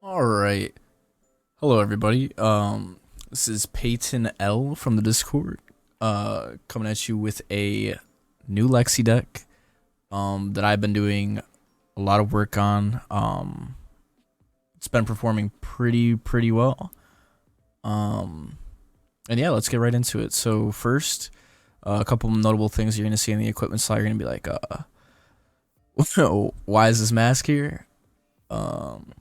All right. Hello, everybody. This is Peyton L from the Discord. Coming at you with a new Lexi deck. That I've been doing a lot of work on. It's been performing pretty well. Um, and yeah, let's get right into it. So first, a couple notable things you're gonna see in the equipment slide. You're gonna be like, why is this mask here? Um,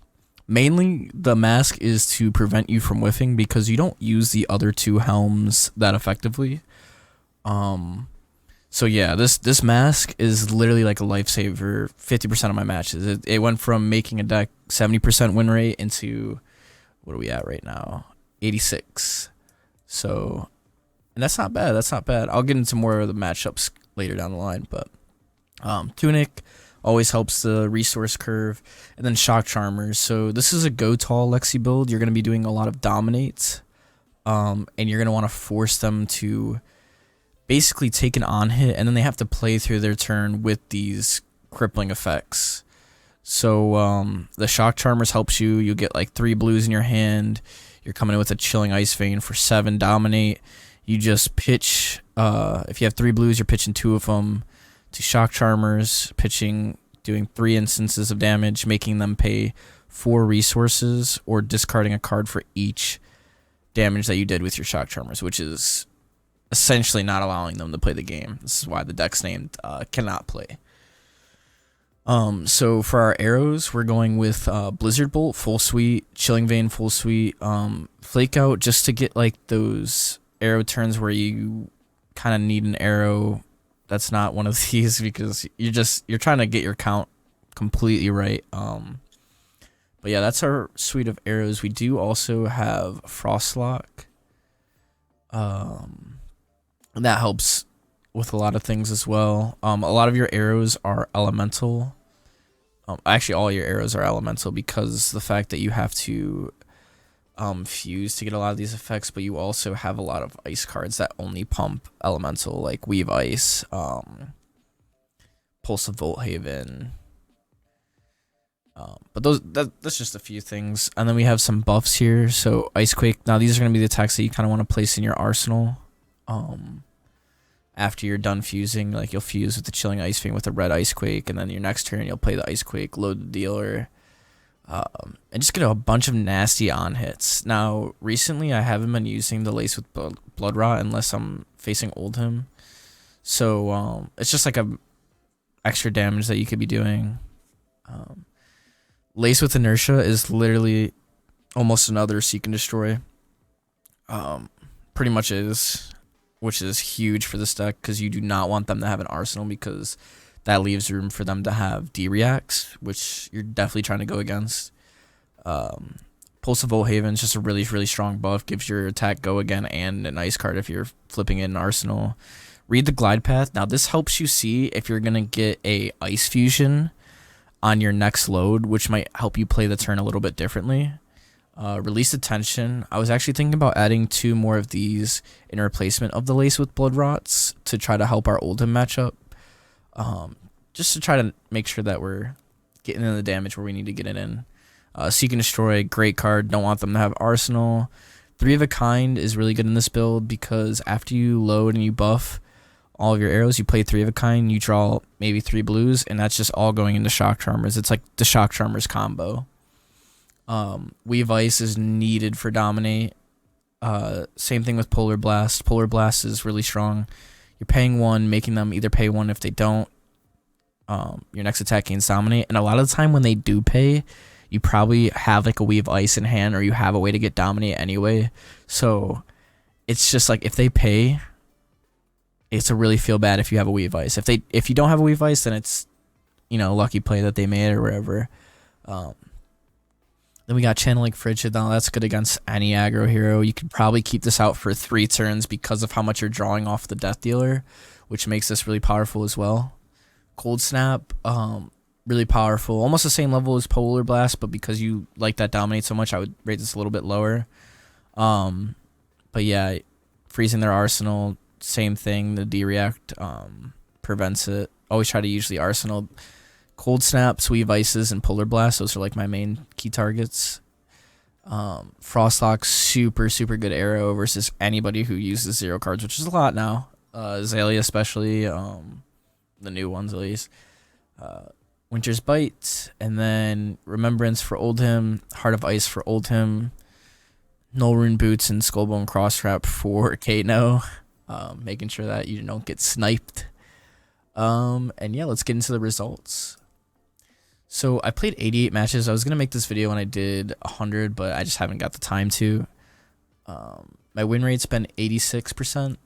Mainly, the mask is to prevent you from whiffing because you don't use the other two helms that effectively. Um, so yeah, this mask is literally like a lifesaver. 50% of my matches. It went from making a deck 70% win rate into what are we at right now? 86. So, and that's not bad. That's not bad. I'll get into more of the matchups later down the line, but Tunic always helps the resource curve, and then Shock Charmers. So this is a go tall Lexi build. You're going to be doing a lot of dominate, and you're going to want to force them to basically take an on hit, and then they have to play through their turn with these crippling effects. So the Shock Charmers helps you. You get like 3 blues in your hand. You're coming in with a Chilling Ice Vein for 7 dominate. You just pitch. If you have 3 blues, you're pitching 2 of them to Shock Charmers, pitching, doing 3 instances of damage, making them pay 4 resources, or discarding a card for each damage that you did with your Shock Charmers, which is essentially not allowing them to play the game. This is why the deck's named cannot play. So for our arrows, we're going with Blizzard Bolt, full suite, Chilling Vein, full suite, Flake Out, just to get like those arrow turns where you kind of need an arrow that's not one of these because you're trying to get your count completely right. But yeah, that's our suite of arrows. We do also have Frostlock. And that helps with a lot of things as well. A lot of your arrows are elemental. Actually, all your arrows are elemental because the fact that you have to fuse to get a lot of these effects, but you also have a lot of ice cards that only pump elemental, like Weave Ice, Pulse of Volthaven. But that's just a few things, and then we have some buffs here. So Icequake. Now these are gonna be the attacks that you kind of want to place in your arsenal. After you're done fusing, like you'll fuse with the Chilling Ice Vein with a red Icequake, and then your next turn you'll play the Icequake, load the dealer. And just get a bunch of nasty on hits. Now, recently I haven't been using the Lace with Blood Rot unless I'm facing Oldhim. So, it's just like a extra damage that you could be doing. Lace with Inertia is literally almost another Seek and Destroy. Pretty much is, which is huge for this deck because you do not want them to have an arsenal because that leaves room for them to have D-Reacts, which you're definitely trying to go against. Pulse of Volthaven is just a really strong buff. Gives your attack go again and an ice card if you're flipping in an arsenal. Read the Glide Path. Now this helps you see if you're going to get a Ice Fusion on your next load, which might help you play the turn a little bit differently. Release the Tension. I was actually thinking about adding 2 more of these in replacement of the Lace with Blood Rots to try to help our Oldhim matchup. Just to try to make sure that we're getting in the damage where we need to get it in. Seek and Destroy, great card. Don't want them to have Arsenal. 3 of a Kind is really good in this build because after you load and you buff all of your arrows, you play 3 of a Kind, you draw maybe 3 blues, and that's just all going into Shock Charmers. It's like the Shock Charmers combo. Weave Ice is needed for Dominate. Same thing with Polar Blast. Polar Blast is really strong. You're paying 1, making them either pay 1 if they don't. Your next attack gains Dominate, and a lot of the time when they do pay, you probably have like a Weave Ice in hand, or you have a way to get Dominate anyway. So it's just like if they pay, it's a really feel bad if you have a Weave Ice. If you don't have a Weave Ice, then it's lucky play that they made or whatever. Then we got Channeling Frigid. Now that's good against any aggro hero. You could probably keep this out for 3 turns because of how much you're drawing off the Death Dealer, which makes this really powerful as well. Cold Snap, really powerful. Almost the same level as Polar Blast, but because you like that Dominate so much, I would rate this a little bit lower. But yeah, freezing their arsenal, same thing. The D-React prevents it. Always try to use the arsenal. Cold Snap, Sweet Vices, and Polar Blast. Those are like my main key targets. Frostlock, super good arrow versus anybody who uses 0 cards, which is a lot now. Azalea especially, the new ones at least. Winter's Bite, and then Remembrance for Oldhim, Heart of Ice for Oldhim, Null Rune Boots and Skullbone Crosswrap for Kano, making sure that you don't get sniped. And yeah, let's get into the results. So I played 88 matches. I was gonna make this video when I did 100, but I just haven't got the time to. My win rate's been 86%.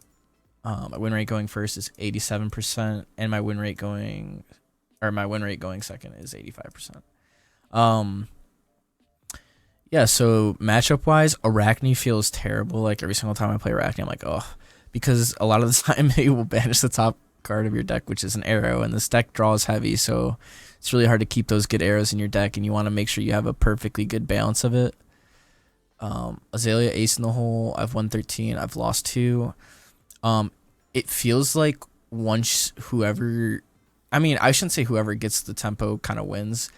My win rate going first is 87%, and my win rate going second is 85%. Yeah, so matchup wise, Arachne feels terrible. Like every single time I play Arachne, I'm like, oh, because a lot of the time it will banish the top card of your deck, which is an arrow, and this deck draws heavy, so it's really hard to keep those good arrows in your deck, and you want to make sure you have a perfectly good balance of it. Azalea ace in the hole. I've won 13. I've lost 2. It feels like once whoever, I shouldn't say whoever gets the tempo kind of wins,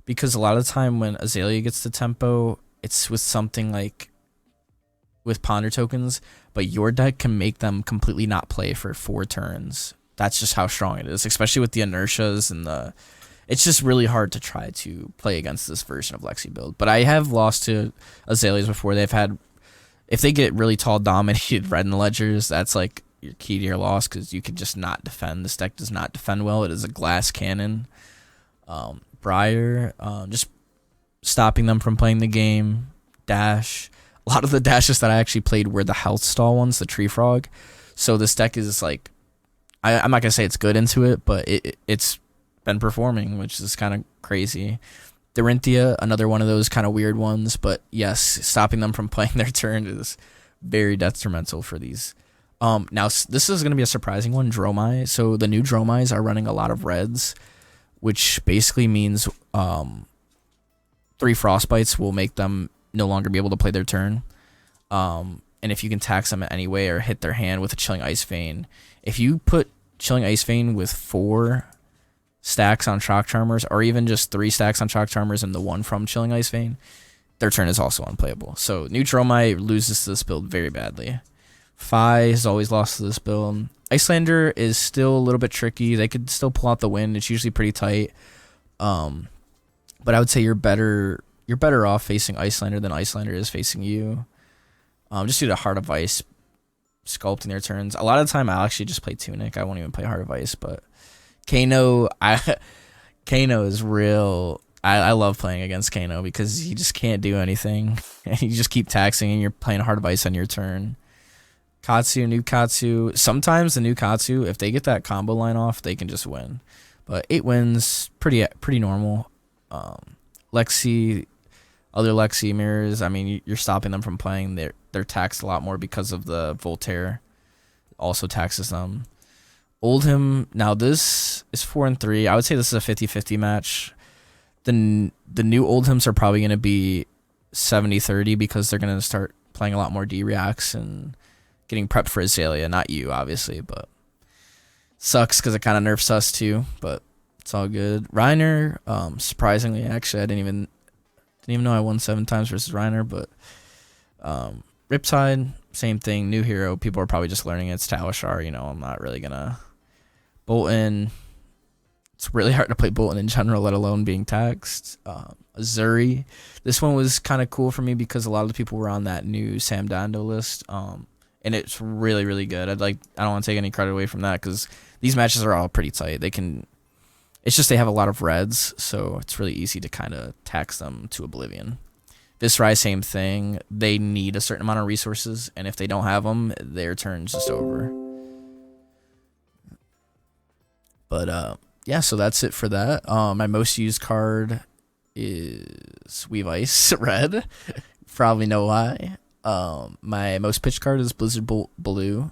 because a lot of the time when Azalea gets the tempo, it's with something like with ponder tokens, but your deck can make them completely not play for 4 turns. That's just how strong it is, especially with the inertias and it's just really hard to try to play against this version of Lexi build. But I have lost to Azaleas before. They've had, if they get really tall dominated red in the ledgers, that's like your key to your loss, because you can just not defend. This deck does not defend well. It is a glass cannon. Briar, just stopping them from playing the game. Dash. A lot of the dashes that I actually played were the health stall ones, the tree frog. So this deck is like, I'm not going to say it's good into it, but it's been performing, which is kind of crazy. Dorinthia, another one of those kind of weird ones, but yes, stopping them from playing their turn is very detrimental for these. Now, this is going to be a surprising one, Dromai. So the new Dromais are running a lot of reds, which basically means 3 Frostbites will make them no longer be able to play their turn. And if you can tax them in any way or hit their hand with a Chilling Ice Vein, if you put Chilling Ice Vein with 4 stacks on Shock Charmers, or even just 3 stacks on Shock Charmers and the 1 from Chilling Ice Vein, their turn is also unplayable. So new Dromai loses to this build very badly. Phi has always lost to this build. Icelander is still a little bit tricky. They could still pull out the win. It's usually pretty tight. But I would say you're better off facing Icelander than Icelander is facing you. Just due to Heart of Ice sculpting their turns. A lot of the time I'll actually just play Tunic. I won't even play Heart of Ice, but Kano is real. I love playing against Kano because he just can't do anything. And you just keep taxing and you're playing Heart of Ice on your turn. Katsu, new Katsu. Sometimes the new Katsu, if they get that combo line off, they can just win. But 8 wins, pretty normal. Lexi, other Lexi mirrors, you're stopping them from playing. They're taxed a lot more because of the Voltaire. Also taxes them. Oldhim, now this is 4-3. I would say this is a 50-50 match. The new Oldhims are probably going to be 70-30 because they're going to start playing a lot more D-Reacts and getting prepped for Azalea. Not you, obviously, but sucks because it kind of nerfs us too, but it's all good. Reiner, surprisingly, actually, I didn't even know I won 7 times versus Reiner, but Riptide, same thing, new hero. People are probably just learning it's Talishar, I'm not really gonna. Bolton, it's really hard to play Bolton in general, let alone being taxed. Azuri, this one was kind of cool for me because a lot of the people were on that new Sam Dando list, and it's really, really good. I don't want to take any credit away from that because these matches are all pretty tight. It's just they have a lot of reds, so it's really easy to kind of tax them to oblivion. Viscerai, same thing. They need a certain amount of resources, and if they don't have them, their turn's just over. But yeah, so that's it for that. My most used card is Weave Ice Red. Probably know why. My most pitched card is Blizzard Bolt Blue.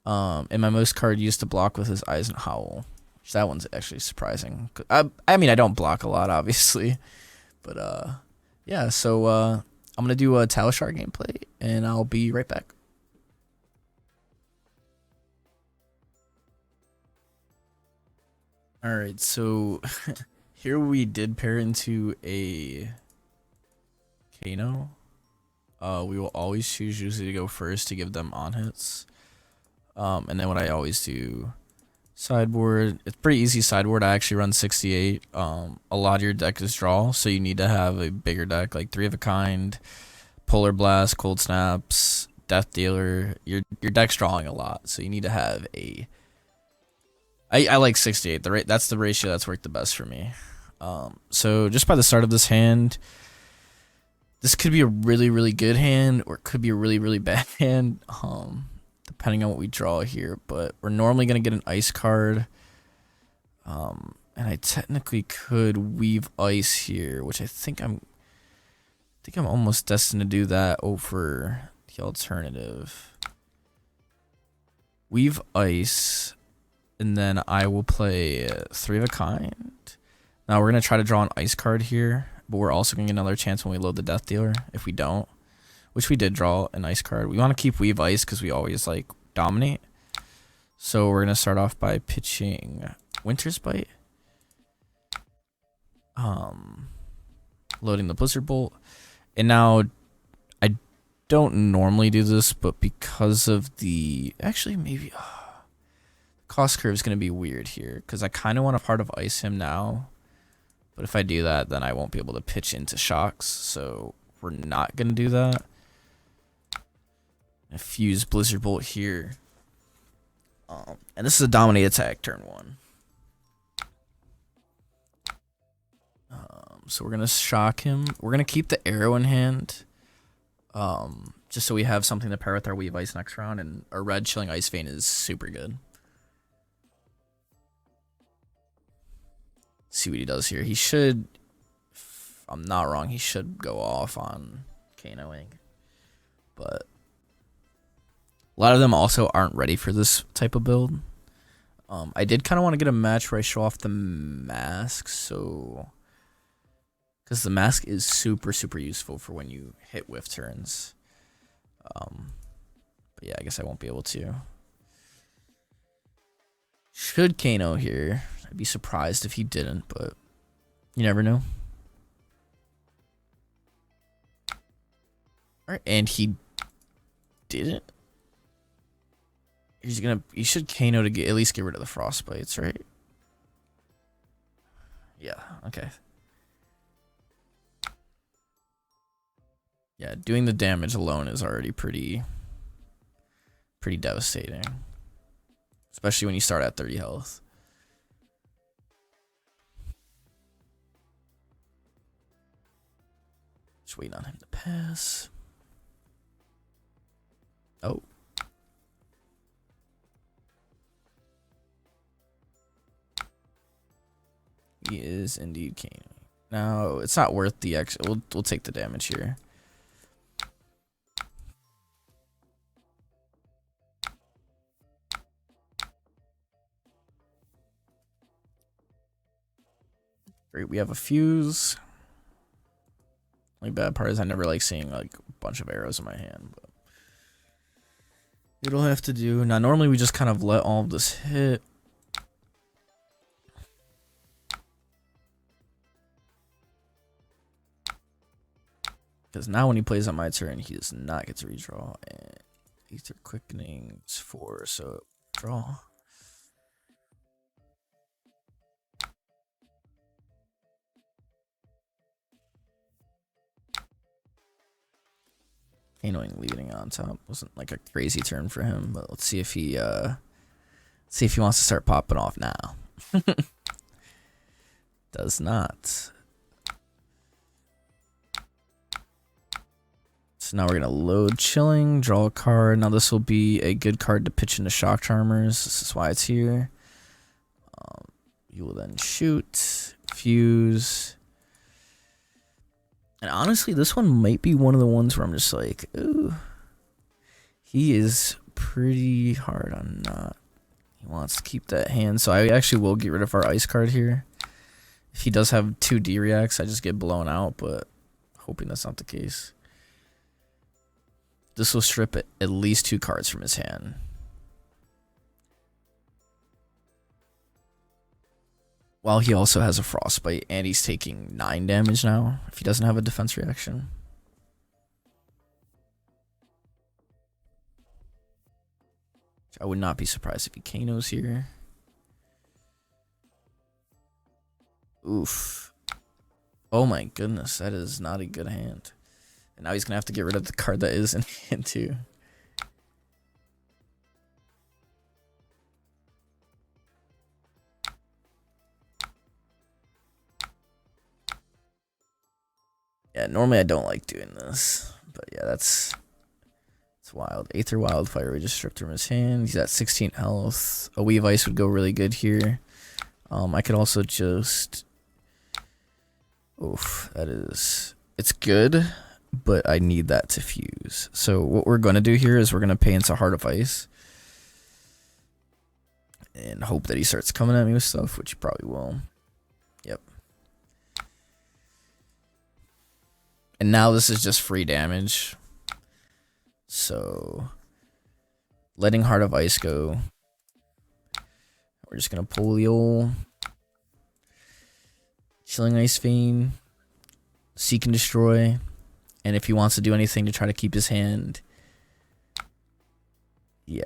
And my most card used to block with is Eisenhowl. That one's actually surprising. I don't block a lot, obviously. But yeah, so I'm going to do a Talishar gameplay, and I'll be right back. Alright, so here we did pair into a Kano. We will always choose usually to go first to give them on hits. And then what I always do, sideboard. It's pretty easy sideboard. I actually run 68. A lot of your deck is draw, so you need to have a bigger deck, like Three of a Kind, Polar Blast, Cold Snaps, Death Dealer. Your deck's drawing a lot, so you need to have a. I like 68. That's the ratio that's worked the best for me. So just by the start of this hand, this could be a really, really good hand, or it could be a really, really bad hand, depending on what we draw here. But we're normally going to get an ice card. And I technically could weave ice here, which I think I'm almost destined to do that over the alternative. Weave ice, and then I will play Three of a Kind. Now we're going to try to draw an ice card here, but we're also going to get another chance when we load the Death Dealer if we don't, which we did draw an ice card. We want to keep Weave Ice because we always like dominate. So we're going to start off by pitching Winter's Bite. Loading the Blizzard Bolt. And now I don't normally do this, but because of the actually maybe cost curve is going to be weird here because I kind of want to part of ice him now. But if I do that, then I won't be able to pitch into shocks. So we're not going to do that. I fuse Blizzard Bolt here. And this is a dominate attack turn 1. So we're going to shock him. We're going to keep the arrow in hand. Just so we have something to pair with our Weave Ice next round. And our red Chilling Ice Vein is super good. See what he does here. He should, if I'm not wrong, he should go off on Kanoing. But a lot of them also aren't ready for this type of build. I did kind of want to get a match where I show off the mask, so because the mask is super, super useful for when you hit whiff turns. But yeah, I guess I won't be able to. Should Kano here. I'd be surprised if he didn't, but you never know. Alright, and he didn't. He should Kano to at least get rid of the frostbites, right? Yeah, okay. Yeah, doing the damage alone is already pretty devastating. Especially when you start at 30 health. Just waiting on him to pass. Oh. He is indeed Kano. Now, it's not worth the extra. We'll take the damage here. Great, we have a fuse. Only bad part is I never like seeing like a bunch of arrows in my hand, but it'll have to do. Now normally we just kind of let all of this hit. Because now when he plays on my turn, he does not get to redraw. And Ether Quickening is 4, so draw. Kanoing leading on top wasn't like a crazy turn for him, but let's see if he wants to start popping off now. Does not. So now we're gonna load Chilling, draw a card. Now this will be a good card to pitch into Shock Charmers. This is why it's here. You will then shoot, fuse. And honestly, this one might be one of the ones where I'm just like, ooh. He is pretty hard on not. He wants to keep that hand. So I actually will get rid of our ice card here. If he does have 2 D reacts, I just get blown out, but hoping that's not the case. This will strip at least 2 cards from his hand. While he also has a frostbite, and he's taking 9 damage now if he doesn't have a defense reaction. I would not be surprised if he Kano's here. Oof. Oh my goodness, that is not a good hand. And now he's going to have to get rid of the card that is in hand too. Yeah, normally I don't like doing this. But yeah, it's wild. Aether Wildfire, we just stripped from his hand. He's at 16 health. A Weave Ice would go really good here. I could also just... Oof, that is... It's good, but I need that to fuse. So what we're going to do here is we're going to pay into Heart of Ice. And hope that he starts coming at me with stuff, which he probably will. Yep. And now this is just free damage. So, letting Heart of Ice go. We're just going to pull the old Chilling Ice Vein, Seek and Destroy, and if he wants to do anything to try to keep his hand, yeah.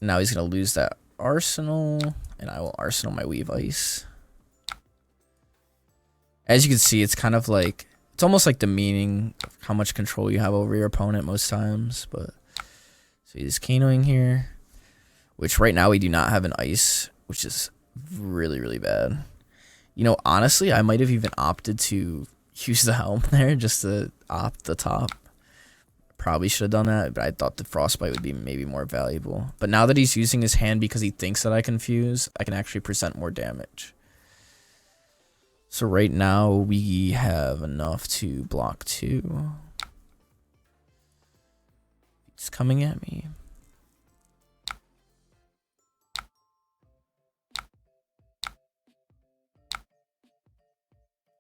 Now he's going to lose that Arsenal, and I will Arsenal my Weave Ice. As you can see, it's kind of like, it's almost like the meaning of how much control you have over your opponent most times, but so he's Kanoing here, which right now we do not have an ice, which is really, really bad. You know, honestly, I might have even opted to use the helm there just to opt the top. Probably should have done that, but I thought the Frostbite would be maybe more valuable. But now that he's using his hand because he thinks that I can fuse, I can actually present more damage. So right now we have enough to block 2. He's coming at me.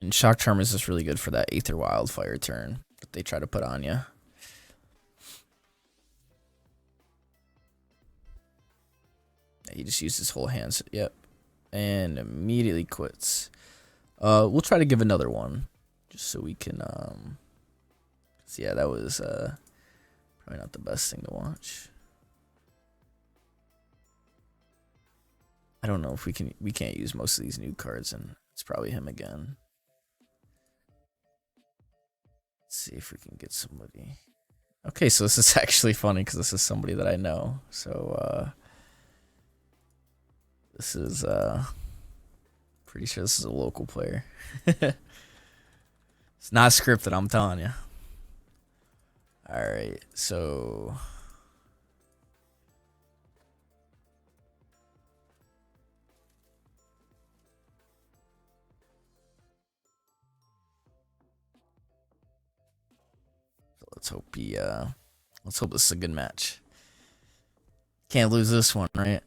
And Shock Charm is just really good for that Aether Wildfire turn that they try to put on you. He just used his whole hand. Yep. And immediately quits. We'll try to give another one. Just so we can, so yeah, that was, probably not the best thing to watch. I don't know if we can't use most of these new cards, and it's probably him again. Let's see if we can get somebody. Okay, so this is actually funny because this is somebody that I know. So, this is, pretty sure this is a local player. It's not scripted, I'm telling you. Alright, so... let's hope let's hope this is a good match. Can't lose this one, right?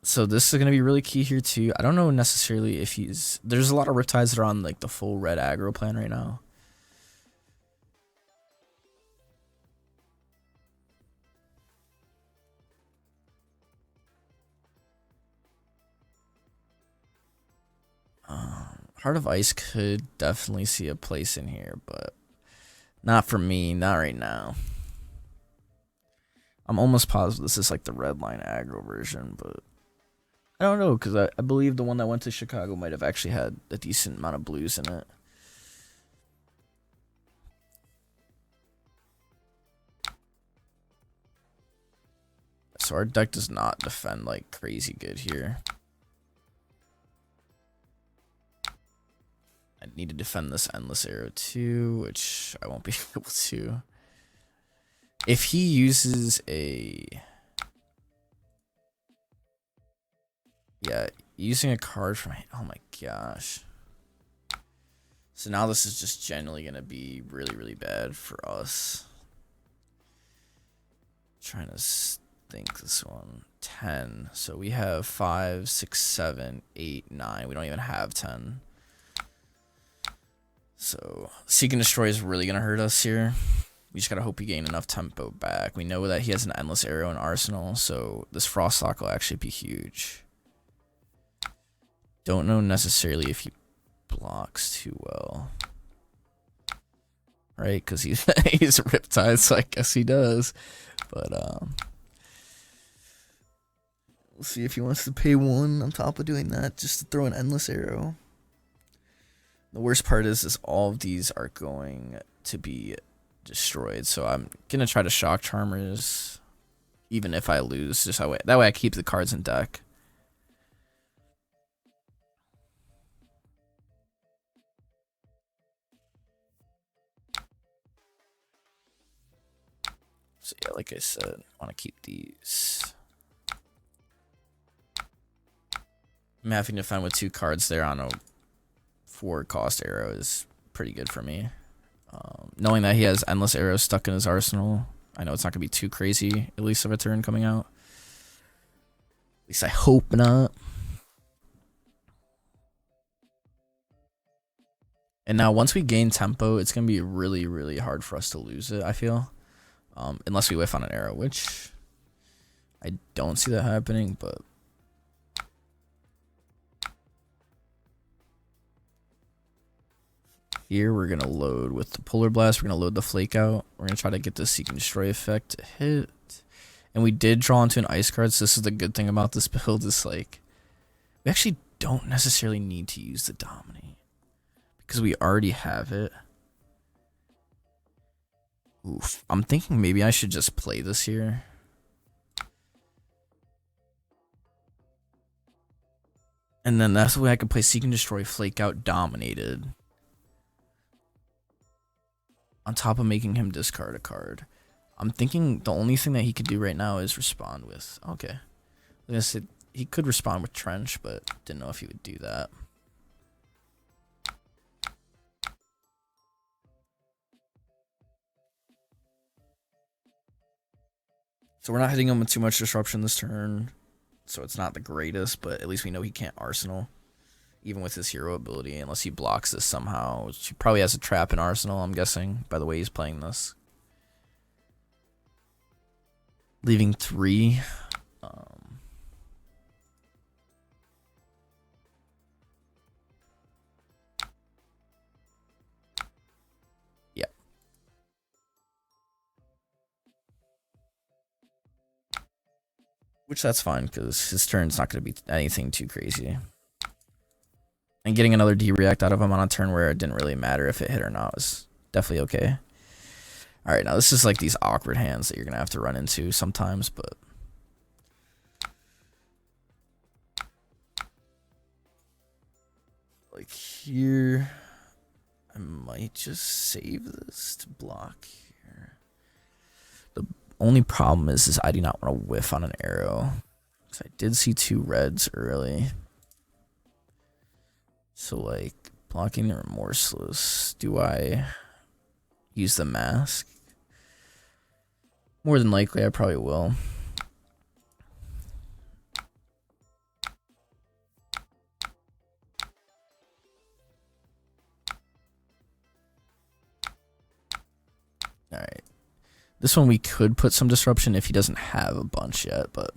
So this is going to be really key here too. I don't know necessarily if there's a lot of Riptides that are on like the full red aggro plan right now. Heart of Ice could definitely see a place in here, but not for me, not right now. I'm almost positive this is like the red line aggro version, but I don't know, because I believe the one that went to Chicago might have actually had a decent amount of blues in it. So our deck does not defend like crazy good here. I need to defend this Endless Arrow too, which I won't be able to. If he uses a... Yeah, using a card from... Oh my gosh. So now this is just generally going to be really, really bad for us. Trying to think this one. 10. So we have 5, 6, 7, 8, 9. We don't even have 10. So Seek and Destroy is really going to hurt us here. We just got to hope we gain enough tempo back. We know that he has an Endless Arrow in Arsenal, so this Frostlock will actually be huge. Don't know necessarily if he blocks too well. right? Because he's he's a Riptide, so I guess he does. But we'll see if he wants to pay 1 on top of doing that just to throw an endless arrow. The worst part is all of these are going to be destroyed, so I'm gonna try to shock charmers, even if I lose, just that way I keep the cards in deck. So yeah, like I said, I want to keep these. I'm having to find with 2 cards there on a 4 cost arrow is pretty good for me. Knowing that he has endless arrows stuck in his arsenal, I know it's not going to be too crazy, at least of a turn coming out. At least I hope not. And now once we gain tempo, it's going to be really, really hard for us to lose it, I feel. Unless we whiff on an arrow, which I don't see that happening, but here we're gonna load with the Polar Blast, we're gonna load the Flake out, we're gonna try to get the Seek and Destroy effect to hit. And we did draw into an ice card, so this is the good thing about this build, is like we actually don't necessarily need to use the Dominate because we already have it. Oof. I'm thinking maybe I should just play this here. And then that's the way I can play Seek and Destroy, Flake out, Dominated. On top of making him discard a card. I'm thinking the only thing that he could do right now is respond with... Okay. I said he could respond with Trench, but didn't know if he would do that. So we're not hitting him with too much disruption this turn, so it's not the greatest, but at least we know he can't Arsenal, even with his hero ability, unless he blocks this somehow, which he probably has a trap in Arsenal, I'm guessing, by the way he's playing this. Leaving 3. Yeah. Which that's fine, because his turn's not going to be anything too crazy. And getting another D-React out of him on a turn where it didn't really matter if it hit or not was definitely okay. Alright, now this is like these awkward hands that you're going to have to run into sometimes, but... Like here... I might just save this to block here. The only problem is I do not want to whiff on an arrow. Because I did see 2 reds early. So, like, blocking the Remorseless. Do I use the mask? More than likely, I probably will. Alright. This one we could put some disruption if he doesn't have a bunch yet, but...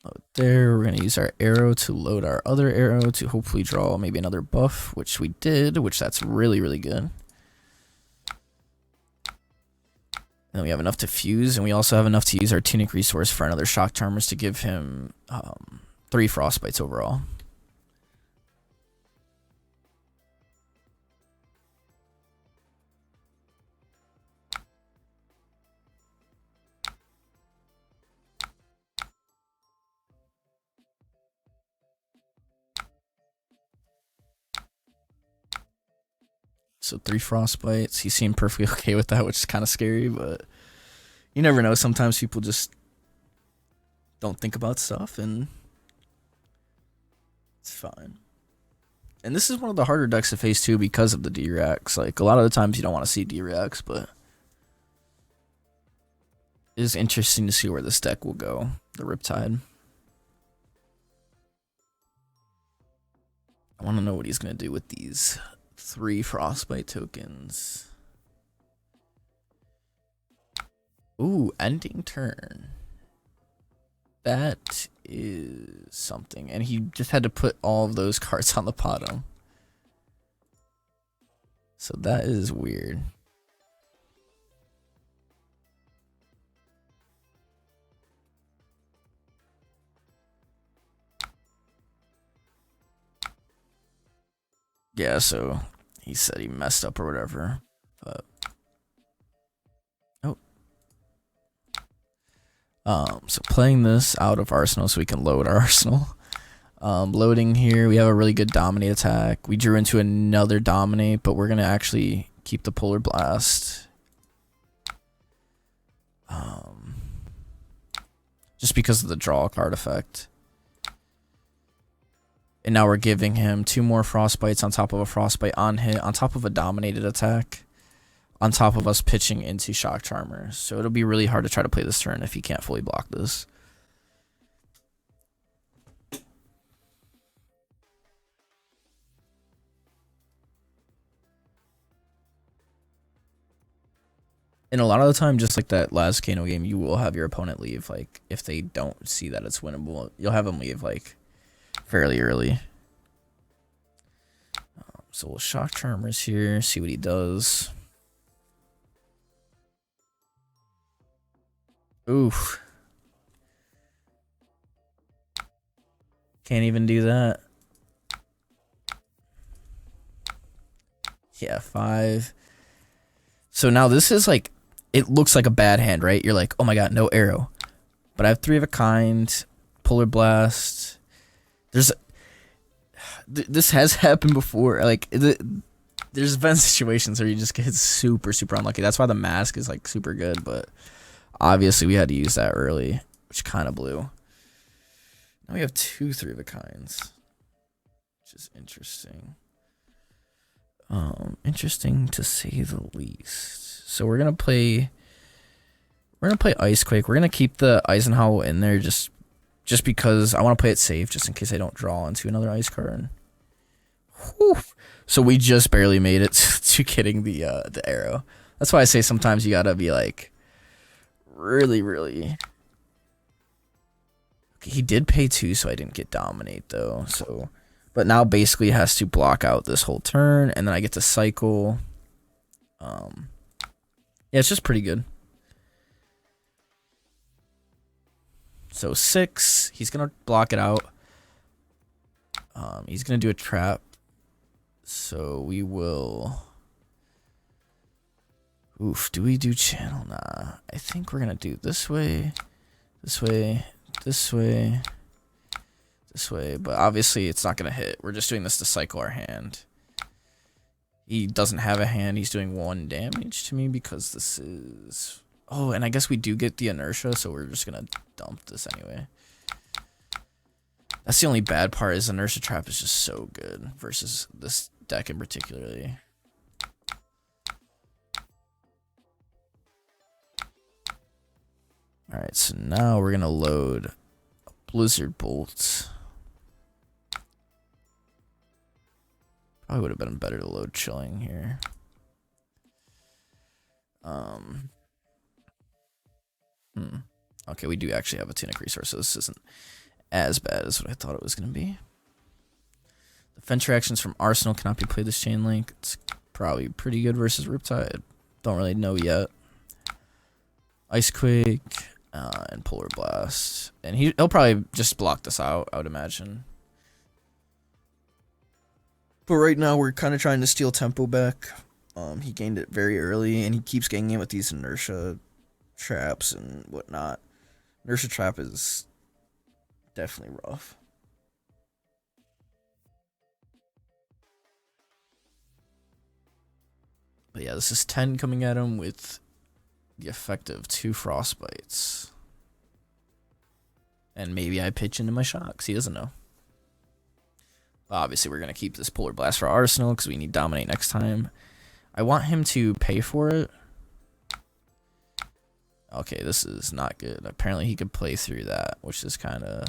Load there. We're going to use our arrow to load our other arrow to hopefully draw maybe another buff, which we did, which that's really, really good. And then we have enough to fuse, and we also have enough to use our Tunic resource for another Shock Charmers to give him 3 Frostbites overall. So 3 Frostbites. He seemed perfectly okay with that, which is kind of scary, but you never know. Sometimes people just don't think about stuff, and it's fine. And this is one of the harder decks to face, too, because of the D-Reacts. Like, a lot of the times you don't want to see D-Reacts, but it is interesting to see where this deck will go, the Riptide. I want to know what he's going to do with these 3 Frostbite tokens. Ooh, ending turn. That is something. And he just had to put all of those cards on the bottom. So that is weird. Yeah, so he said he messed up or whatever. But oh. So playing this out of Arsenal so we can load our Arsenal. Loading here, we have a really good Dominate attack. We drew into another Dominate, but we're gonna actually keep the Polar Blast. Just because of the draw card effect. And now we're giving him 2 more Frostbites on top of a Frostbite on hit, on top of a Dominated attack, on top of us pitching into Shock Charmer. So it'll be really hard to try to play this turn if he can't fully block this. And a lot of the time, just like that last Kano game, you will have your opponent leave. Like, if they don't see that it's winnable, you'll have them leave, like, fairly early. So we'll Shock Charmers here, see what he does. Oof. Can't even do that. Yeah, 5. So now this is like, it looks like a bad hand, right? You're like, oh my god, no arrow. But I have 3 of a kind, Polar Blast. This has happened before. Like, there's been situations where you just get super, super unlucky. That's why the mask is like super good, but obviously we had to use that early, which kind of blew. Now we have 2 3 of a kinds, which is interesting. Interesting to say the least. So we're gonna play Icequake. We're gonna keep the Eisenhower in there just because I want to play it safe, just in case I don't draw into another ice card. Whew. So we just barely made it to getting the arrow. That's why I say sometimes you gotta be like really, really. Okay, he did pay 2, so I didn't get Dominate though. So. But now basically has to block out this whole turn, and then I get to cycle. Yeah, it's just pretty good. So 6, he's gonna block it out. He's gonna do a trap. So we will. Oof, do we do channel? Nah, I think we're gonna do this way, this way, this way. This way, but obviously it's not going to hit. We're just doing this to cycle our hand. He doesn't have a hand. He's doing 1 damage to me because this is... Oh, and I guess we do get the inertia, so we're just going to dump this anyway. That's the only bad part, is inertia trap is just so good versus this deck in particularly. Alright, so now we're going to load a Blizzard Bolt. Probably would have been better to load Chilling here. Okay, we do actually have a Tunic resource, so this isn't as bad as what I thought it was going to be. The Fencer actions from Arsenal cannot be played this chain link. It's probably pretty good versus Riptide. Don't really know yet. Icequake and Polar Blast. And he'll probably just block this out, I would imagine. But right now, we're kind of trying to steal tempo back. He gained it very early, and he keeps gaining it with these inertia traps and whatnot. Inertia trap is definitely rough. But yeah, this is 10 coming at him with the effect of 2 Frostbites. And maybe I pitch into my shocks. He doesn't know. Obviously, we're going to keep this Polar Blast for Arsenal because we need Dominate next time. I want him to pay for it. Okay, this is not good. Apparently, he could play through that, which is kind of...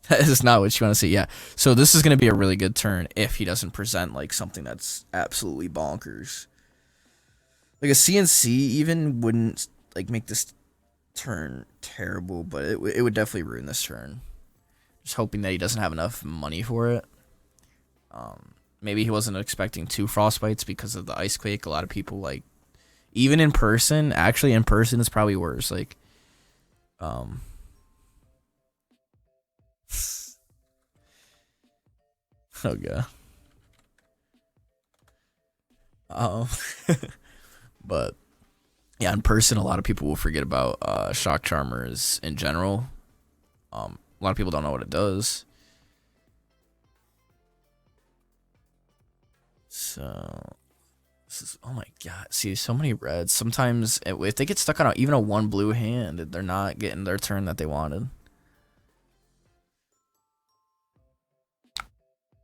That is not what you want to see. Yeah, so this is going to be a really good turn if he doesn't present like something that's absolutely bonkers. Like a CNC even wouldn't like make this turn terrible, but it would definitely ruin this turn. Just hoping that he doesn't have enough money for it. maybe he wasn't expecting 2 frostbites because of the ice quake. A lot of people like, even in person, actually in person is probably worse. Like, um, oh god. Um, but yeah, in person, a lot of people will forget about shock charmers in general. A lot of people don't know what it does. So this is, oh my god. See, so many reds. Sometimes if they get stuck on even a 1 blue hand, they're not getting their turn that they wanted.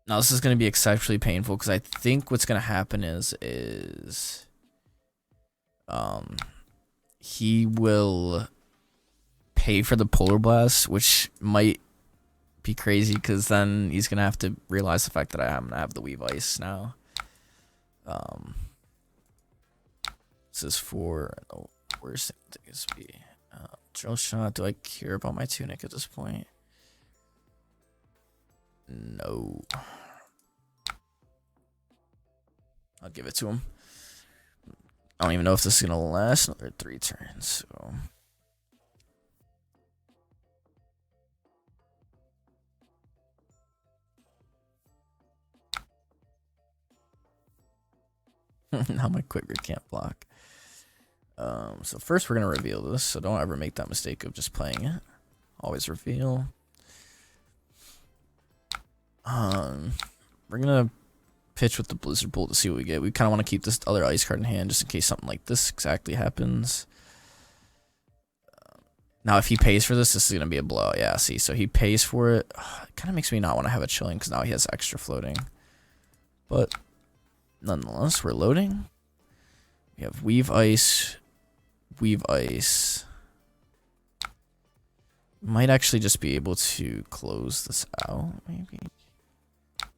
Now this is going to be exceptionally painful because I think what's going to happen is he will pay for the polar blast, which might be crazy because then he's going to have to realize the fact that I'm going to have the weave ice now. This is for the worst thing to this be. Drill shot. Do I care about my tunic at this point? No. I'll give it to him. I don't even know if this is gonna last another 3 turns. So. Now my quick grid can't block. So first we're gonna reveal this, so don't ever make that mistake of just playing it. Always reveal. We're gonna pitch with the Blizzard Bolt to see what we get. We kind of want to keep this other ice card in hand just in case something like this exactly happens. Now if he pays for this, this is gonna be a blowout. Yeah, see, so he pays for it. It kind of makes me not want to have a chilling because now he has extra floating. But nonetheless, we're loading. We have weave ice. Weave ice. Might actually just be able to close this out, maybe.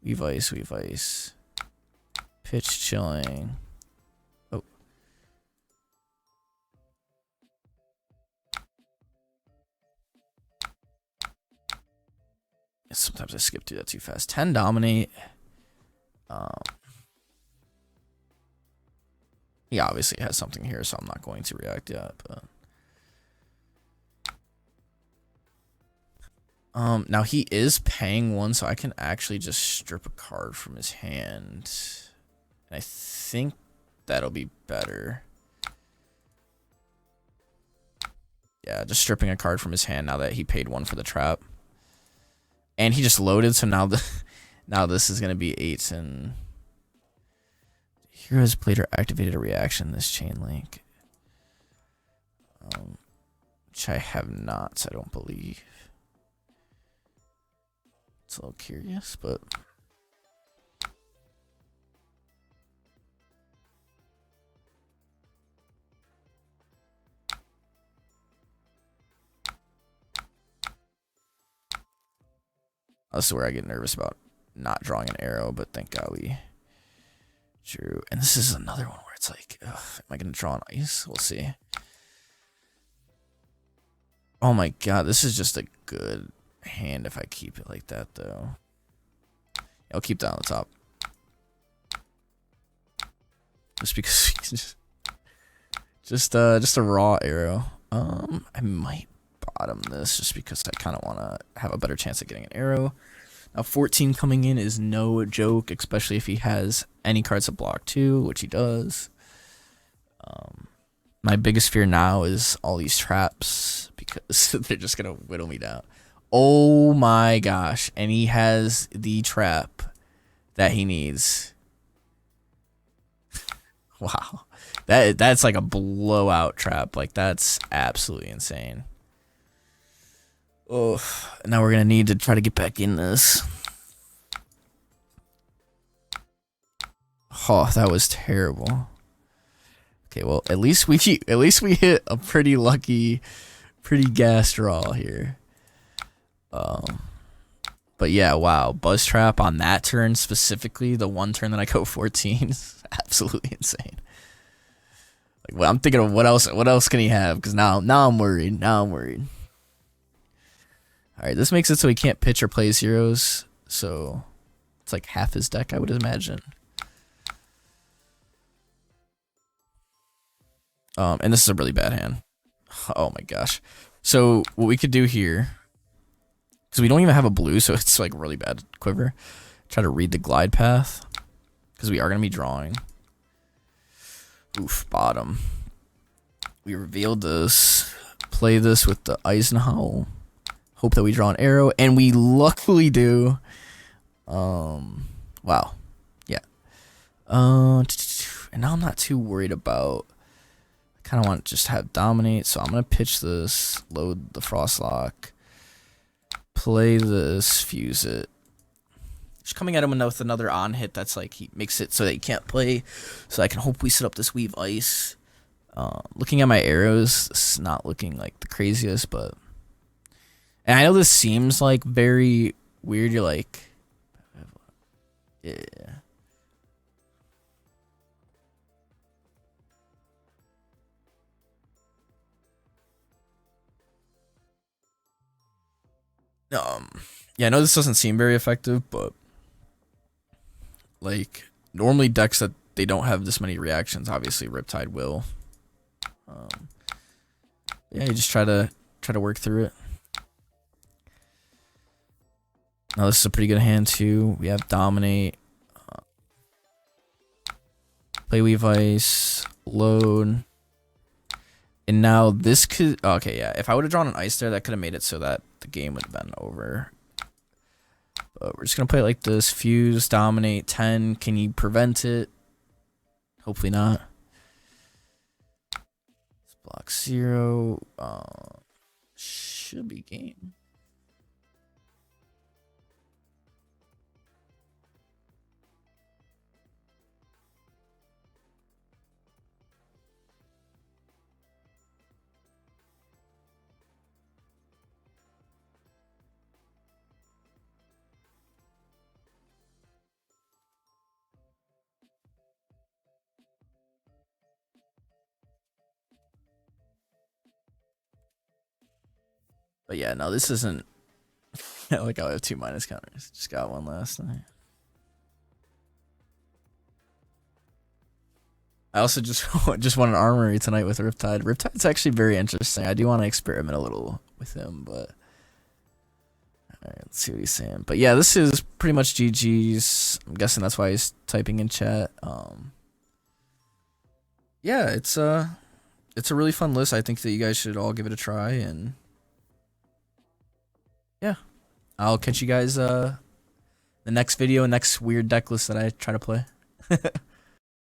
Weave ice, weave ice. Pitch chilling. Oh. Sometimes I skip through that too fast. 10 dominate. He obviously has something here, so I'm not going to react yet, but now he is paying 1, so I can actually just strip a card from his hand. And I think that'll be better. Yeah, just stripping a card from his hand now that he paid 1 for the trap. And he just loaded, so now now this is gonna be 8 and Hero's played or activated a reaction in this chain link. Which I have not, I don't believe. It's a little curious, but this is where I get nervous about not drawing an arrow, but thank God we drew. And this is another one where it's like, ugh, am I going to draw on ice? We'll see. Oh my God, this is just a good hand if I keep it like that, though. I'll keep that on the top. Just because just a raw arrow. I might bottom this just because I kind of want to have a better chance of getting an arrow. Now 14 coming in is no joke, especially if he has any cards to block too, which he does. My biggest fear now is all these traps because they're just gonna whittle me down. Oh my gosh, and he has the trap that he needs. Wow. That's like a blowout trap. Like, that's absolutely insane. Oh, now we're gonna need to try to get back in this. Oh, that was terrible. Okay, well, at least we hit a pretty lucky, pretty gas draw here. But yeah, wow, buzz trap on that turn specifically, the one turn that I go 14 is absolutely insane. Like, well, I'm thinking of what else can he have? Because now I'm worried. Now I'm worried. All right, this makes it so he can't pitch or play zeros. So It's like half his deck, I would imagine. And this is a really bad hand. Oh my gosh. So what we could do here, because we don't even have a blue, so it's like really bad quiver. Try to read the glide path, because we are going to be drawing. Oof, bottom. We revealed this. Play this with the Eisenhower. Hope that we draw an arrow, and we luckily do. Wow. Yeah. And now I'm not too worried about. I kind of want to just have dominate, so I'm gonna pitch this, load the Frostlock, play this, fuse it. Just coming at him with another on hit that's like he makes it so that he can't play, so I can hopefully set up this Weave Ice. Looking at my arrows, this is not looking like the craziest, but and I know this seems like very weird. You're like, yeah. Yeah, I know this doesn't seem very effective, but like normally decks that they don't have this many reactions, obviously Riptide will. Yeah, you just try to work through it. Now this is a pretty good hand too. We have dominate, play Weave Ice, load, and now this could. Okay, yeah. If I would have drawn an ice there, that could have made it so that the game would have been over. But we're just gonna play it like this: fuse, dominate, 10. Can you prevent it? Hopefully not. Block 0. Should be game. But yeah, no, this isn't. Like I have 2 minus counters. Just got one last night. I also just won an armory tonight with Riptide. Riptide's actually very interesting. I do want to experiment a little with him, but alright, let's see what he's saying. But yeah, this is pretty much GG's. I'm guessing that's why he's typing in chat. Yeah, it's a really fun list. I think that you guys should all give it a try, and yeah, I'll catch you guys the next video, next weird deck list that I try to play.